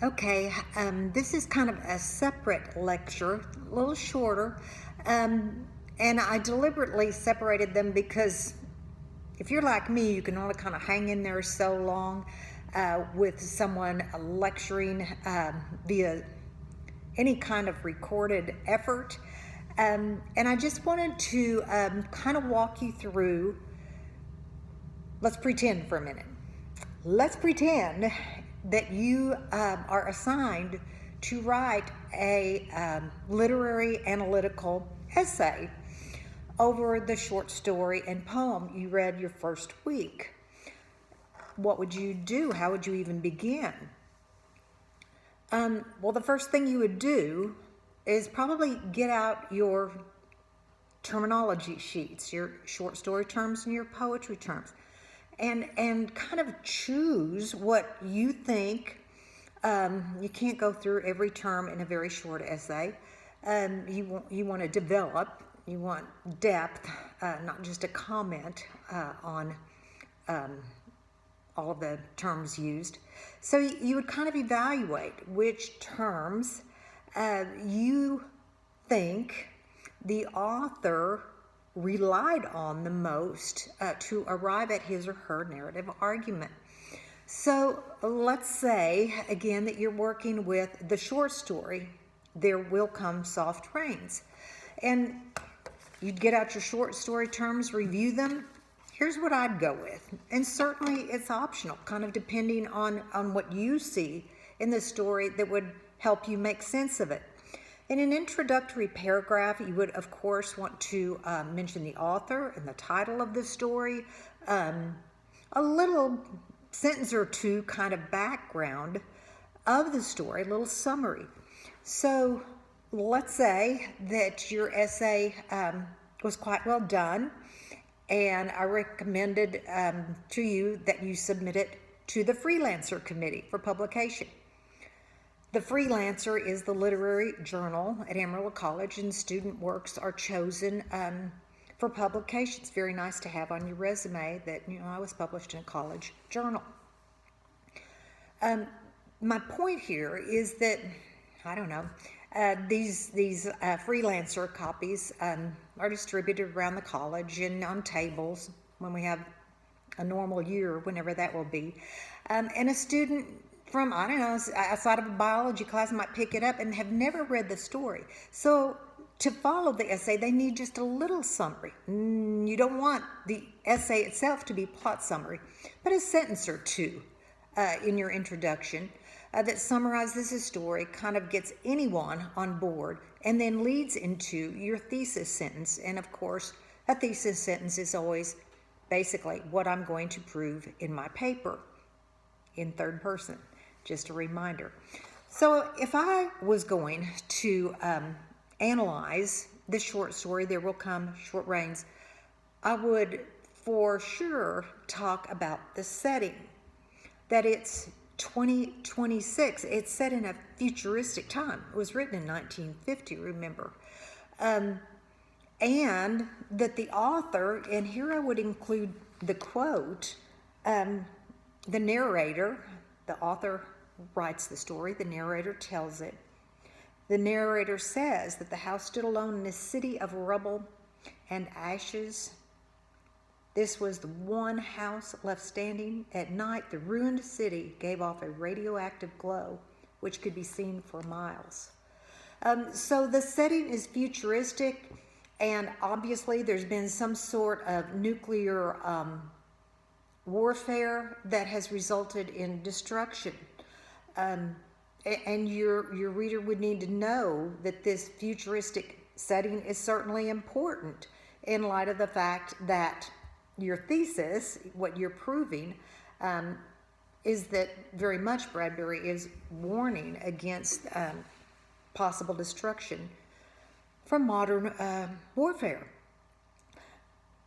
Okay, this is kind of a separate lecture, a little shorter, um, and I deliberately separated them because if you're like me, you can only kind of hang in there so long with someone lecturing via any kind of recorded effort. And I just wanted to kind of walk you through. Let's pretend for a minute. Let's pretend that you are assigned to write a literary analytical essay over the short story and poem you read your first week. What would you do? How would you even begin? Well, the first thing you would do is probably get out your terminology sheets, your short story terms and your poetry terms, and kind of choose what you think. You can't go through every term in a very short essay. You want to develop. You want depth, not just a comment on all of the terms used. So you would kind of evaluate which terms you think the author relied on the most to arrive at his or her narrative argument. So let's say, again, that you're working with the short story, There Will Come Soft Rains. And you'd get out your short story terms, review them. Here's what I'd go with. And certainly it's optional, kind of depending on what you see in the story that would help you make sense of it. In an introductory paragraph, you would, of course, want to mention the author and the title of the story, a little sentence or two kind of background of the story, a little summary. So let's say that your essay was quite well done, and I recommended to you that you submit it to the Freelancer Committee for publication. The Freelancer is the literary journal at Amarillo College, and student works are chosen for publication. It's very nice to have on your resume that, I was published in a college journal. My point here is that, I don't know, these freelancer copies are distributed around the college and on tables when we have a normal year, whenever that will be. And a student from, I don't know, outside of a biology class might pick it up and have never read the story. So to follow the essay, they need just a little summary. You don't want the essay itself to be plot summary, but a sentence or two in your introduction that summarizes the story, kind of gets anyone on board, and then leads into your thesis sentence. And of course, a thesis sentence is always basically what I'm going to prove in my paper in third person. Just a reminder. So if I was going to analyze this short story, There Will Come Short Rains, I would for sure talk about the setting, that it's 2026. It's set in a futuristic time. It was written in 1950, remember. And that the author, and here I would include the quote, the narrator, the author writes the story, the narrator tells it. The narrator says that the house stood alone in a city of rubble and ashes. This was the one house left standing. At night, the ruined city gave off a radioactive glow, which could be seen for miles. So the setting is futuristic, and obviously there's been some sort of nuclear warfare that has resulted in destruction. And your reader would need to know that this futuristic setting is certainly important in light of the fact that your thesis, what you're proving, is that very much Bradbury is warning against possible destruction from modern warfare.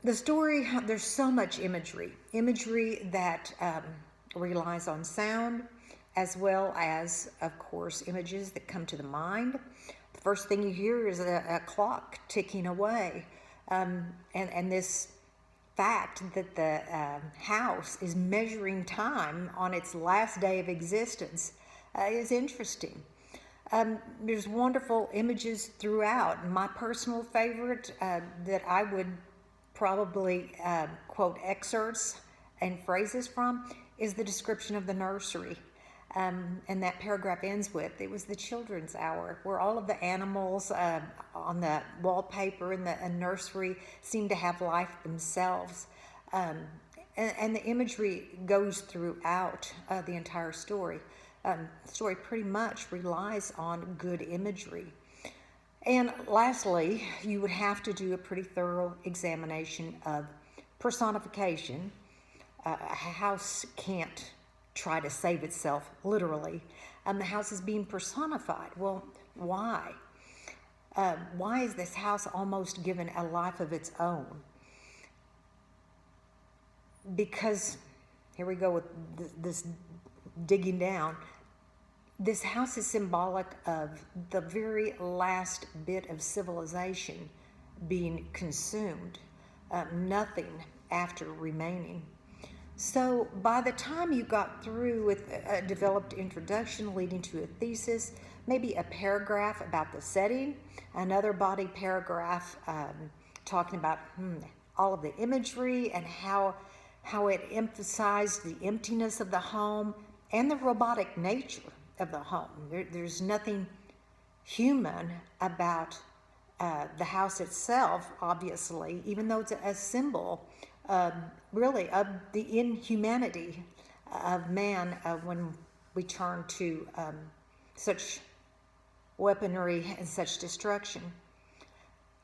The story, there's so much imagery that relies on sound, as well as, of course, images that come to the mind. The first thing you hear is a clock ticking away, and this fact that the house is measuring time on its last day of existence is interesting. There's wonderful images throughout. My personal favorite that I would probably quote excerpts and phrases from is the description of the nursery. And that paragraph ends with, it was the children's hour, where all of the animals on the wallpaper in the nursery seem to have life themselves. And the imagery goes throughout the entire story. The story pretty much relies on good imagery. And lastly, you would have to do a pretty thorough examination of personification. A house can't try to save itself, literally. The house is being personified. Well, why? Why is this house almost given a life of its own? Because, here we go with this digging down, this house is symbolic of the very last bit of civilization being consumed, nothing after remaining. So by the time you got through with a developed introduction leading to a thesis, maybe a paragraph about the setting, another body paragraph talking about all of the imagery and how it emphasized the emptiness of the home and the robotic nature of the home. There's nothing human about the house itself, obviously, even though it's a symbol really of the inhumanity of man when we turn to such weaponry and such destruction.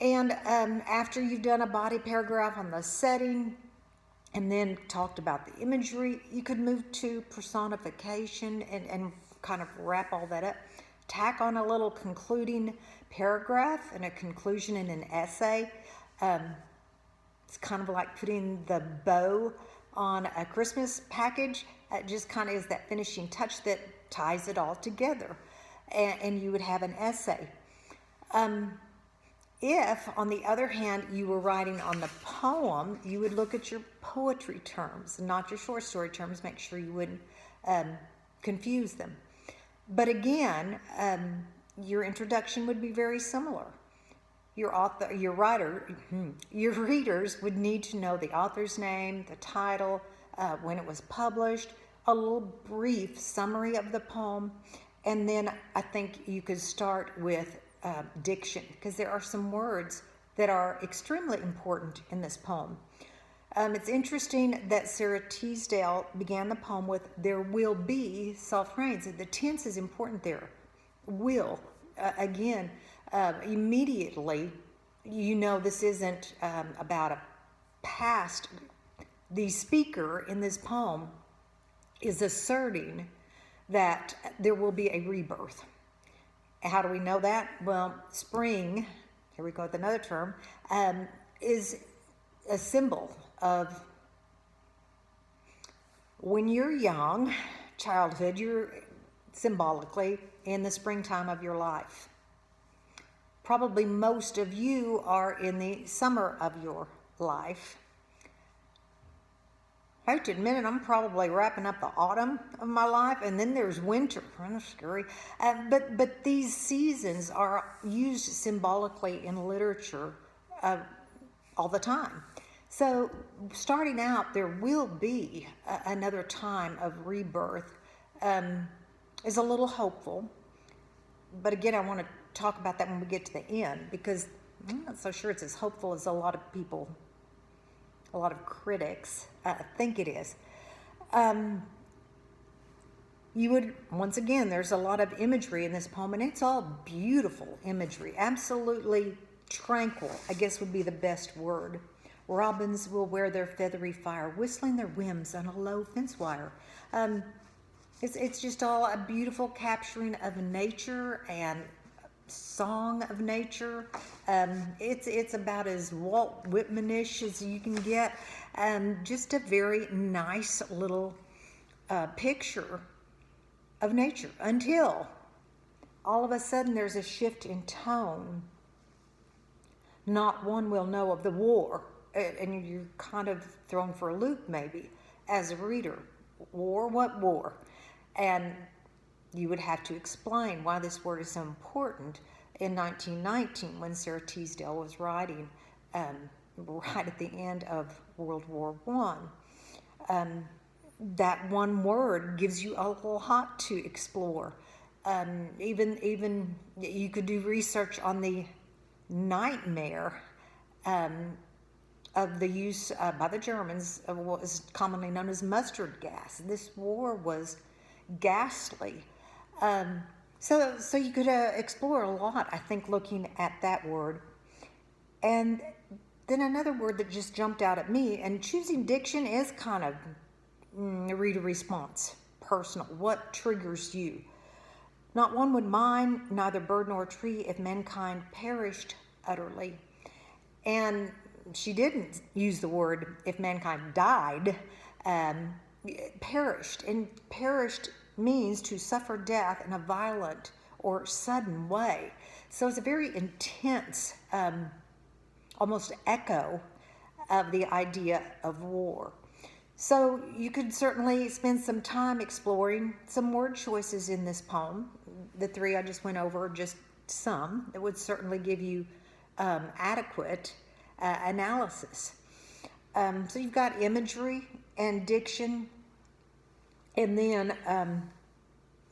And after you've done a body paragraph on the setting and then talked about the imagery, you could move to personification and kind of wrap all that up. Tack on a little concluding paragraph and a conclusion in an essay. It's kind of like putting the bow on a Christmas package. It just kind of is that finishing touch that ties it all together. And you would have an essay. If, on the other hand, you were writing on the poem, you would look at your poetry terms, not your short story terms. Make sure you wouldn't confuse them. But again, your introduction would be very similar. Your readers would need to know the author's name, the title, when it was published, a little brief summary of the poem, and then I think you could start with diction, because there are some words that are extremely important in this poem. It's interesting that Sarah Teasdale began the poem with, "There will be soft rains." The tense is important there. Will. Again, immediately, you know this isn't about a past. The speaker in this poem is asserting that there will be a rebirth. How do we know that? Well, spring, here we go with another term, is a symbol of when you're young, childhood, you're symbolically in the springtime of your life. Probably most of you are in the summer of your life. I have to admit it, I'm probably wrapping up the autumn of my life, and then there's winter. Kind of scary. But these seasons are used symbolically in literature all the time. So starting out, there will be another time of rebirth is a little hopeful. But again, I want to talk about that when we get to the end, because I'm not so sure it's as hopeful as a lot of people, a lot of critics think it is. You would, once again, there's a lot of imagery in this poem, and it's all beautiful imagery, absolutely tranquil, I guess would be the best word. Robins will wear their feathery fire, whistling their whims on a low fence wire. It's just all a beautiful capturing of nature and song of nature. It's about as Walt Whitman-ish as you can get. Just a very nice little picture of nature, until all of a sudden there's a shift in tone. Not one will know of the war, and you're kind of thrown for a loop maybe as a reader. War? What war? And you would have to explain why this word is so important in 1919 when Sarah Teasdale was writing right at the end of World War I. That one word gives you a lot to explore. Even you could do research on the nightmare of the use by the Germans of what is commonly known as mustard gas. This war was ghastly. So you could explore a lot, I think, looking at that word. And then another word that just jumped out at me, and choosing diction is kind of reader response, personal. What triggers you? Not one would mind, neither bird nor tree, if mankind perished utterly. And she didn't use the word if mankind died, perished. And perished means to suffer death in a violent or sudden way. So it's a very intense, almost echo of the idea of war. So you could certainly spend some time exploring some word choices in this poem. The three I just went over, just some, that would certainly give you adequate analysis. So you've got imagery and diction, and then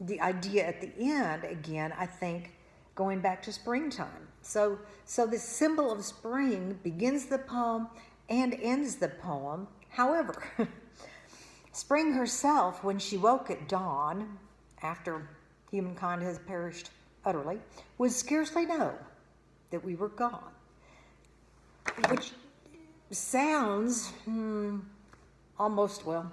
the idea at the end, again, I think, going back to springtime. So the symbol of spring begins the poem and ends the poem. However, spring herself, when she woke at dawn, after humankind has perished utterly, would scarcely know that we were gone. Which sounds almost, well,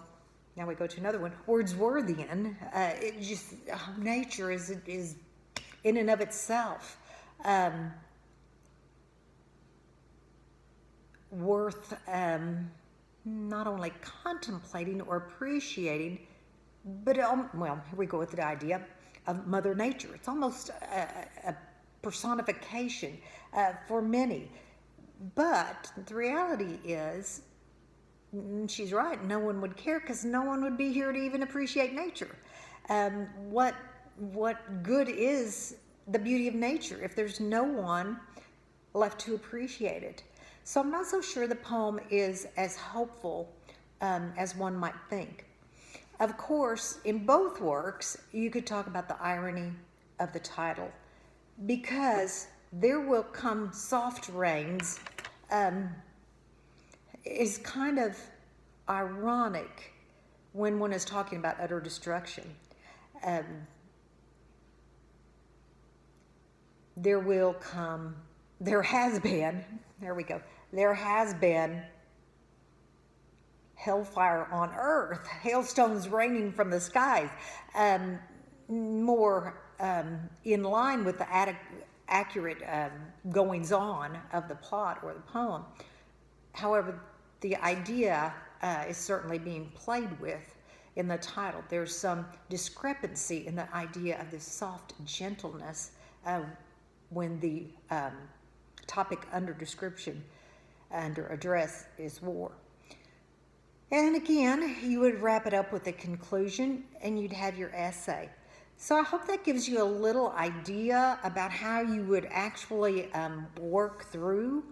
now we go to another one, Wordsworthian. It just, nature is in and of itself worth not only contemplating or appreciating, but, well, here we go with the idea of Mother Nature. It's almost a personification for many. But the reality is, she's right, no one would care because no one would be here to even appreciate nature. What good is the beauty of nature if there's no one left to appreciate it? So I'm not so sure the poem is as hopeful as one might think. Of course, in both works, you could talk about the irony of the title, because there will come soft rains is kind of ironic when one is talking about utter destruction. There has been hellfire on earth, hailstones raining from the skies, more in line with the accurate goings on of the plot or the poem. However, the idea is certainly being played with in the title. There's some discrepancy in the idea of this soft gentleness when the topic under description, under address, is war. And again, you would wrap it up with a conclusion and you'd have your essay. So I hope that gives you a little idea about how you would actually work through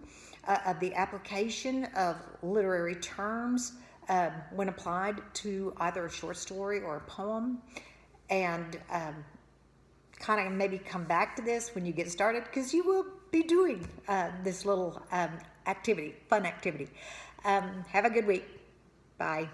the application of literary terms when applied to either a short story or a poem, and kind of maybe come back to this when you get started, because you will be doing this little activity, fun activity. Have a good week. Bye.